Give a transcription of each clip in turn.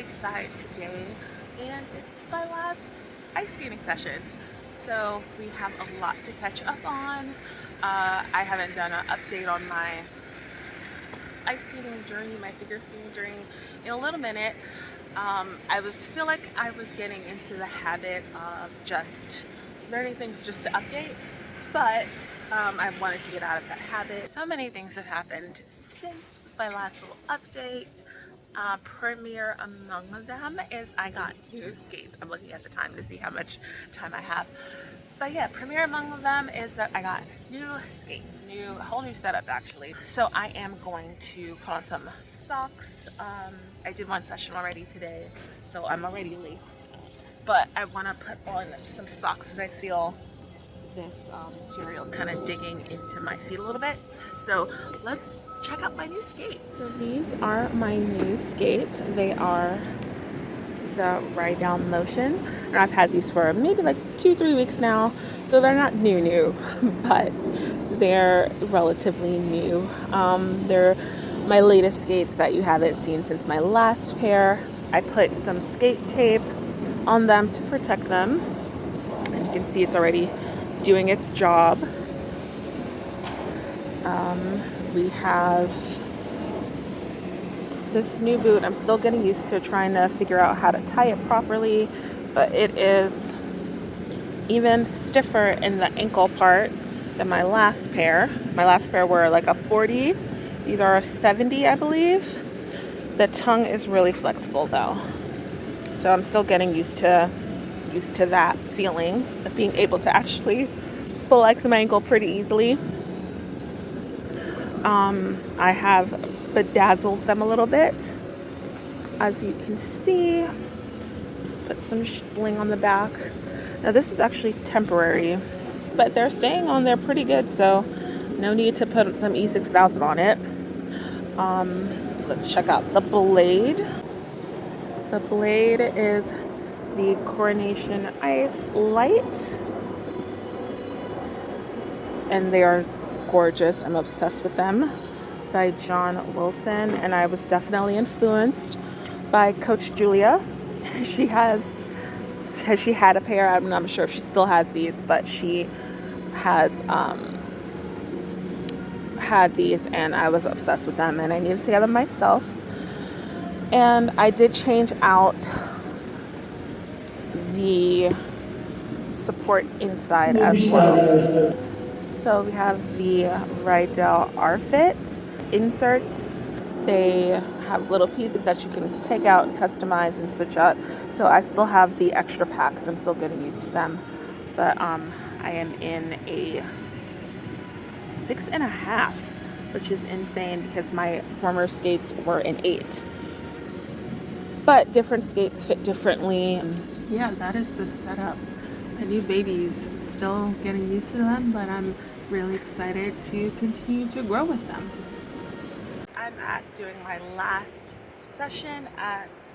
Lakeside today, and it's my last ice skating session. So we have a lot to catch up on. I haven't done an update on my ice skating journey, my figure skating journey in a little minute. Feel like I was getting into the habit of just learning things just to update, but I wanted to get out of that habit. So many things have happened since my last little update. Premier among them is I got new skates. I'm looking at the time to see how much time I have. But yeah, premier among them is that I got new skates, a whole new setup actually. So I am going to put on some socks. I did one session already today, so I'm already laced. But I want to put on some socks because I feel this material is kind of digging into my feet a little bit. So let's check out my new skates. So these are my new skates. They are the Ride Down Motion, and I've had these for maybe like 2-3 weeks now, so they're not new but they're relatively new. They're my latest skates that you haven't seen since my last pair. I put some skate tape on them to protect them, and you can see it's already doing its job. We have this new boot. I'm still getting used to trying to figure out how to tie it properly, but it is even stiffer in the ankle part than my last pair. My last pair were like a 40. These are a 70, I believe. The tongue is really flexible though, so I'm still getting used to that feeling of being able to actually flex my ankle pretty easily. I have bedazzled them a little bit, as you can see. Put some bling on the back. Now this is actually temporary, but they're staying on there pretty good, so no need to put some E6000 on it. Let's check out the blade. The blade is the Coronation Ice Light, and they are gorgeous. I'm obsessed with them, by John Wilson, and I was definitely influenced by Coach Julia. She had a pair. I'm not sure if she still has these, but she has had these, and I was obsessed with them, and I needed to get them myself. And I did change out the support inside as well. So we have the Rydell R-Fit insert. They have little pieces that you can take out and customize and switch out. So I still have the extra pack because I'm still getting used to them. But I am in a 6.5, which is insane because my former skates were an 8. But different skates fit differently. So yeah, that is the setup. My new babies, still getting used to them, but I'm really excited to continue to grow with them. I'm doing my last session at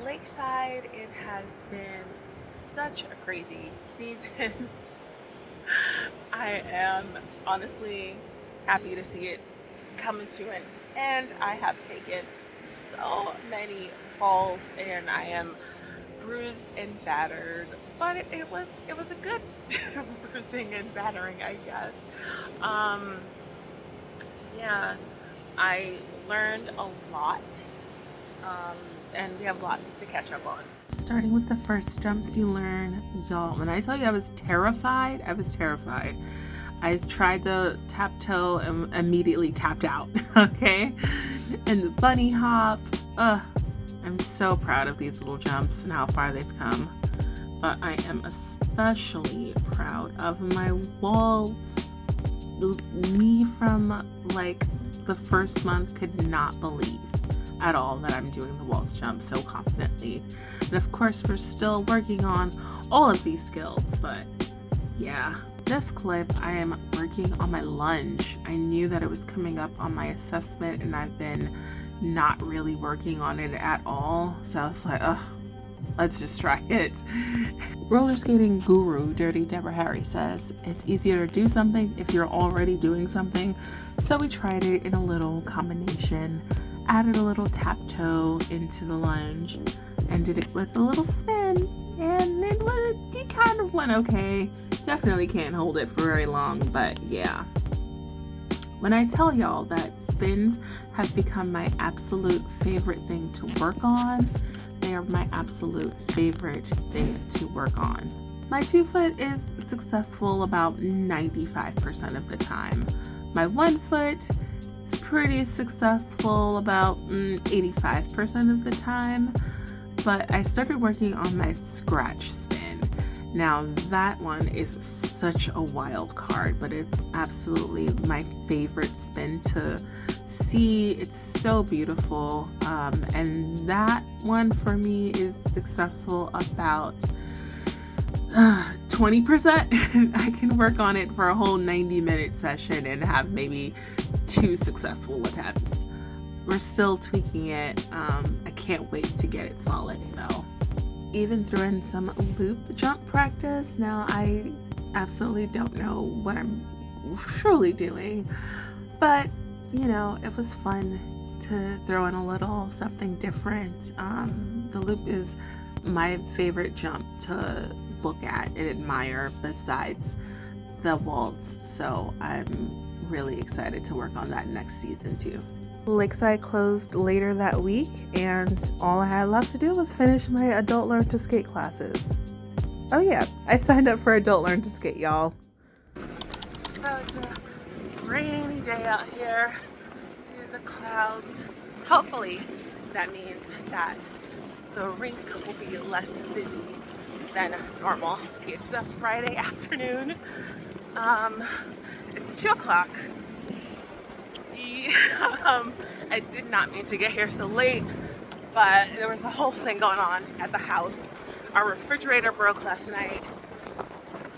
Lakeside. It has been such a crazy season. I am honestly happy to see it coming to an end. I have taken so many falls, and I am bruised and battered, but it was a good bruising and battering, I guess. Yeah, I learned a lot, and we have lots to catch up on. Starting with the first jumps you learn, y'all, when I tell you I was terrified, I was terrified. I tried the tap toe and immediately tapped out, okay? And the bunny hop, I'm so proud of these little jumps and how far they've come. But I am especially proud of my waltz. Me from like the first month could not believe at all that I'm doing the waltz jump so confidently. And of course, we're still working on all of these skills, but yeah. This clip, I am working on my lunge. I knew that it was coming up on my assessment, and I've been not really working on it at all. So I was like, let's just try it. Roller skating guru Dirty Deborah Harry says it's easier to do something if you're already doing something. So we tried it in a little combination, added a little tap toe into the lunge and did it with a little spin, and it kind of went okay. Definitely can't hold it for very long, but yeah. When I tell y'all that spins have become my absolute favorite thing to work on, they are my absolute favorite thing to work on. My 2 foot is successful about 95% of the time. My 1 foot is pretty successful about 85% of the time. But I started working on my scratch spin. Now that one is such a wild card, but it's absolutely my favorite spin to see. It's so beautiful. And that one for me is successful about 20%. I can work on it for a whole 90-minute session and have maybe 2 successful attempts. We're still tweaking it. I can't wait to get it solid though. Even threw in some loop jump practice. Now I absolutely don't know what I'm truly doing, but you know, it was fun to throw in a little something different. The loop is my favorite jump to look at and admire besides the waltz, so I'm really excited to work on that next season too. Lakeside closed later that week, and all I had left to do was finish my adult learn to skate classes. Oh yeah, I signed up for adult learn to skate, y'all. So it's a rainy day out here. See the clouds. Hopefully that means that the rink will be less busy than normal. It's a Friday afternoon. It's 2 o'clock. I did not mean to get here so late, but there was a whole thing going on at the house. Our refrigerator broke last night.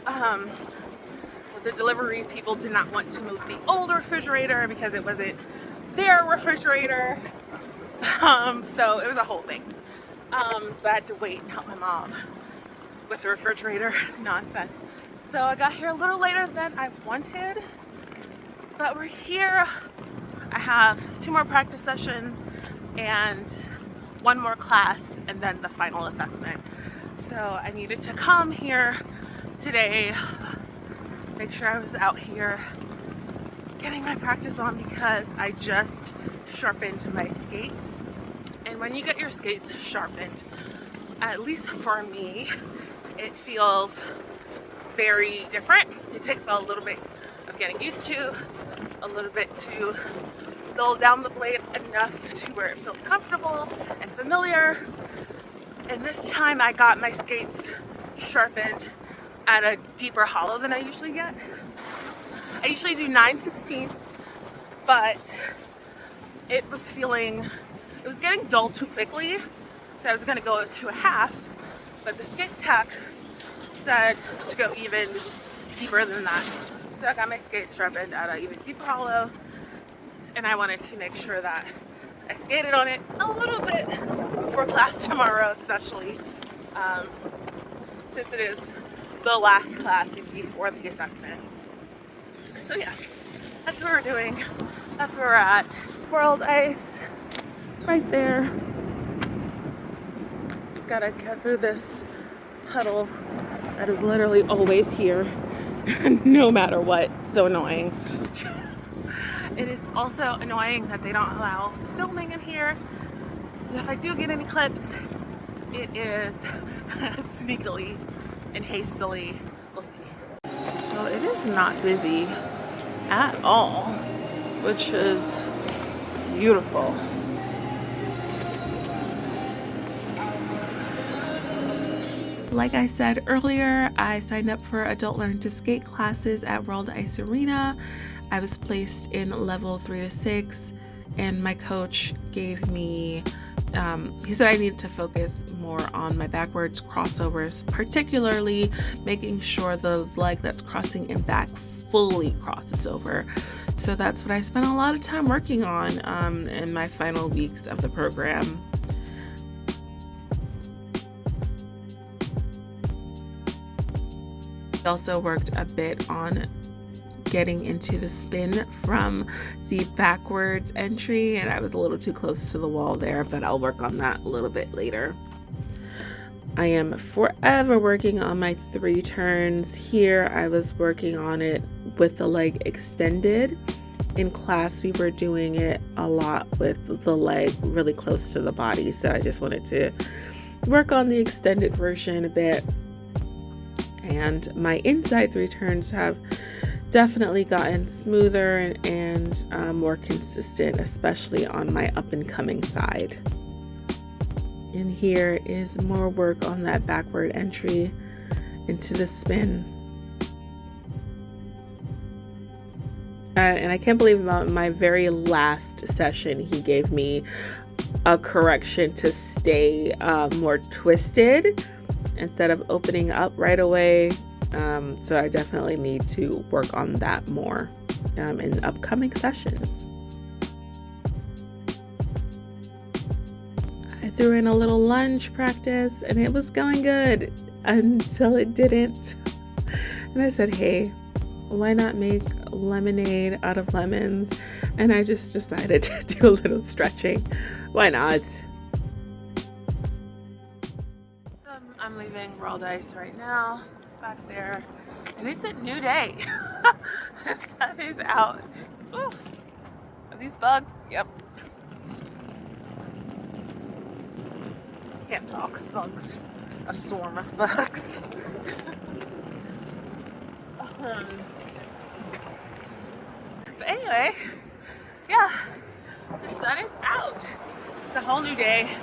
The delivery people did not want to move the old refrigerator because it wasn't their refrigerator. So it was a whole thing. So I had to wait and help my mom with the refrigerator nonsense. So I got here a little later than I wanted, but we're here. I have 2 more practice sessions and 1 more class and then the final assessment. So I needed to come here today, make sure I was out here getting my practice on because I just sharpened my skates. And when you get your skates sharpened, at least for me, it feels very different. It takes a little bit of getting used to, a little bit to dull down the blade enough to where it feels comfortable and familiar. And this time I got my skates sharpened at a deeper hollow than I usually get. I usually do 9/16, but it was getting dull too quickly, so I was gonna go to a half, but the skate tech said to go even deeper than that. So I got my skates sharpened at an even deeper hollow, and I wanted to make sure that I skated on it a little bit before class tomorrow, especially since it is the last class before the assessment. So yeah, that's what we're doing. That's where we're at. World Ice, right there. Gotta get through this puddle that is literally always here, no matter what. So annoying. It is also annoying that they don't allow filming in here. So if I do get any clips, it is sneakily and hastily. We'll see. So it is not busy at all, which is beautiful. Like I said earlier, I signed up for Adult Learn to Skate classes at World Ice Arena. I was placed in level 3 to 6, and my coach gave me, he said I needed to focus more on my backwards crossovers, particularly making sure the leg that's crossing in back fully crosses over. So that's what I spent a lot of time working on in my final weeks of the program. I also worked a bit on getting into the spin from the backwards entry, and I was a little too close to the wall there, but I'll work on that a little bit later. I am forever working on my 3 turns. Here I was working on it with the leg extended. In class we were doing it a lot with the leg really close to the body, so I just wanted to work on the extended version a bit. And my inside 3 turns have definitely gotten smoother and more consistent, especially on my up and coming side. And here is more work on that backward entry into the spin. And I can't believe about my very last session, he gave me a correction to stay more twisted instead of opening up right away. So I definitely need to work on that more in upcoming sessions. I threw in a little lunge practice and it was going good until it didn't. And I said, hey, why not make lemonade out of lemons? And I just decided to do a little stretching. Why not? So I'm leaving World Ice right now. It's back there. And it's a new day. The sun is out. Ooh. Are these bugs? Yep. Can't talk. Bugs. A swarm of bugs. But anyway, yeah, the sun is out. It's a whole new day.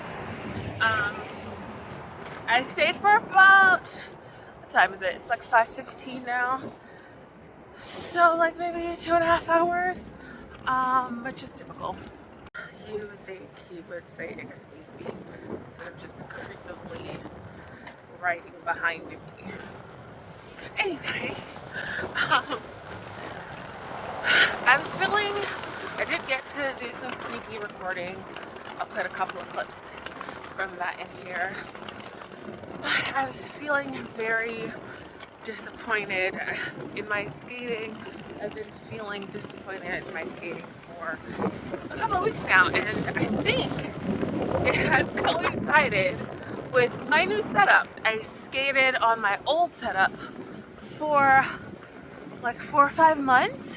I stayed for about, what time is it? It's like 5:15 now. So like maybe 2.5 hours, but just typical. You would think he would say, excuse me, instead of just creepily riding behind me. Anyway, I did get to do some sneaky recording. I'll put a couple of clips from that in here. But I was feeling very disappointed in my skating. I've been feeling disappointed in my skating for a couple of weeks now, and I think it has coincided with my new setup. I skated on my old setup for like 4 or 5 months,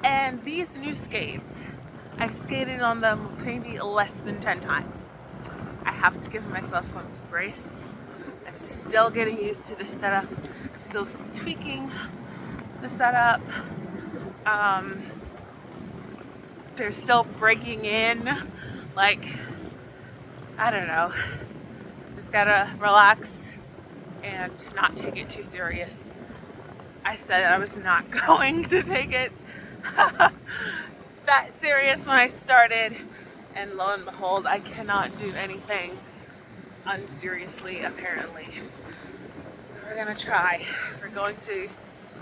and these new skates, I've skated on them maybe less than 10 times. I have to give myself some grace. I'm still getting used to this setup. I'm still tweaking the setup. They're still breaking in. Like, I don't know. Just gotta relax and not take it too serious. I said I was not going to take it that serious when I started, and lo and behold, I cannot do anything unseriously, apparently. We're gonna try. We're going to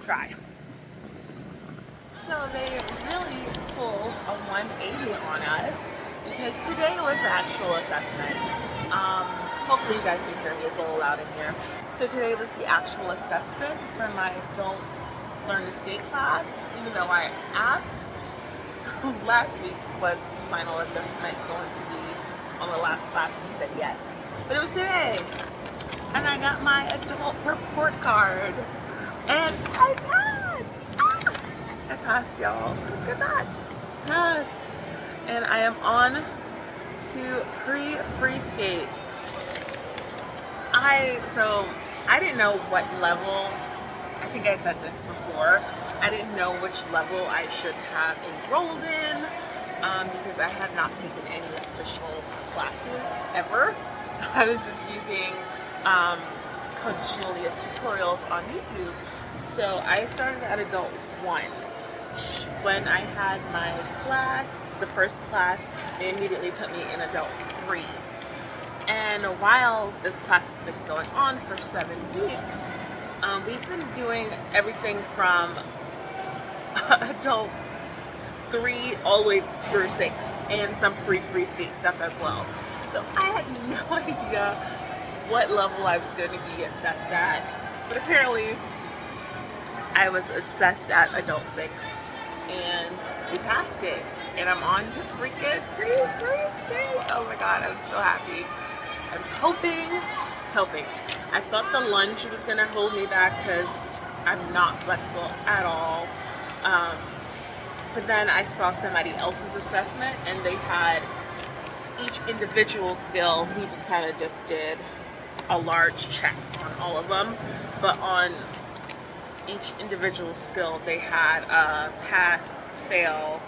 try. So they really pulled a 180 on us because today was the actual assessment. Hopefully you guys can hear me. It's a little loud in here. So today was the actual assessment for my adult learn to skate class, even though I asked last week was the final assessment going to be on the last class, and he said yes. But it was today. And I got my adult report card. And I passed! Ah! I passed, y'all. Look at that. Pass. And I am on to pre-free skate. I didn't know what level, I think I said this before, I didn't know which level I should have enrolled in because I had not taken any official classes ever. I was just using Coach Julia's tutorials on YouTube. So I started at Adult 1. When I had my class, the first class, they immediately put me in Adult 3. And while this class has been going on for 7 weeks, we've been doing everything from Adult 3 all the way through 6, and some free skate stuff as well. So I had no idea what level I was going to be assessed at, but apparently I was obsessed at adult 6, and we passed it, and I'm on to freaking pre-skate. Oh my god, I'm so happy. I was hoping. I thought the lunge was gonna hold me back because I'm not flexible at all. But then I saw somebody else's assessment, and they had each individual skill. He just kind of just did a large check on all of them, but on each individual skill they had a pass, fail,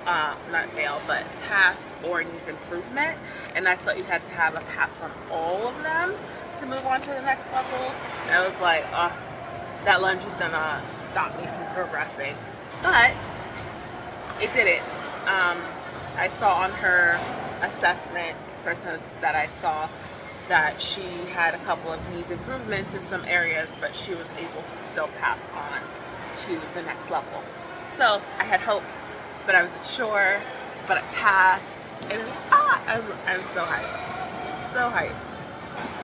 not fail, but pass or needs improvement. And I thought you had to have a pass on all of them to move on to the next level. And I was like, oh, that lunge is gonna stop me from progressing. But it didn't. I saw on her assessment, this person that I saw, that she had a couple of needs improvements in some areas, but she was able to still pass on to the next level. So I had hope, but I wasn't sure, but I passed, and I'm so hyped. So hyped.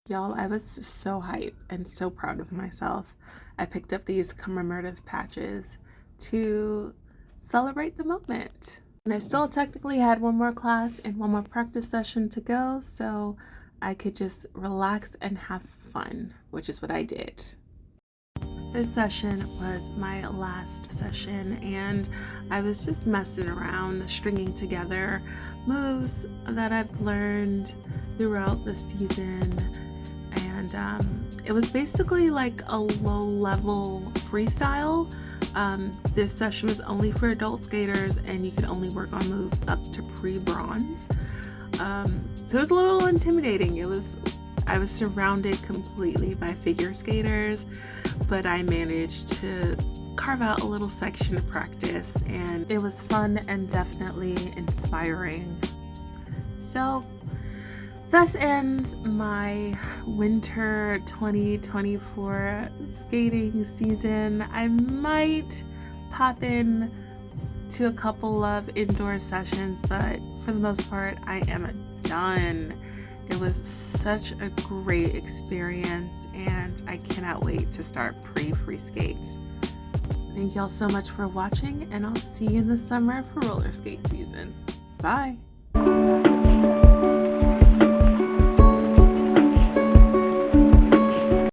Y'all, I was so hyped and so proud of myself. I picked up these commemorative patches to celebrate the moment. And I still technically had one more class and one more practice session to go, so I could just relax and have fun, which is what I did. This session was my last session, and I was just messing around, stringing together moves that I've learned throughout the season. And it was basically like a low-level freestyle. This session was only for adult skaters, and you could only work on moves up to pre-bronze. So it was a little intimidating. I was surrounded completely by figure skaters, but I managed to carve out a little section of practice, and it was fun and definitely inspiring. So thus ends my winter 2024 skating season. I might pop in to a couple of indoor sessions, but for the most part, I am done. It was such a great experience, and I cannot wait to start pre-free skate. Thank y'all so much for watching, and I'll see you in the summer for roller skate season. Bye.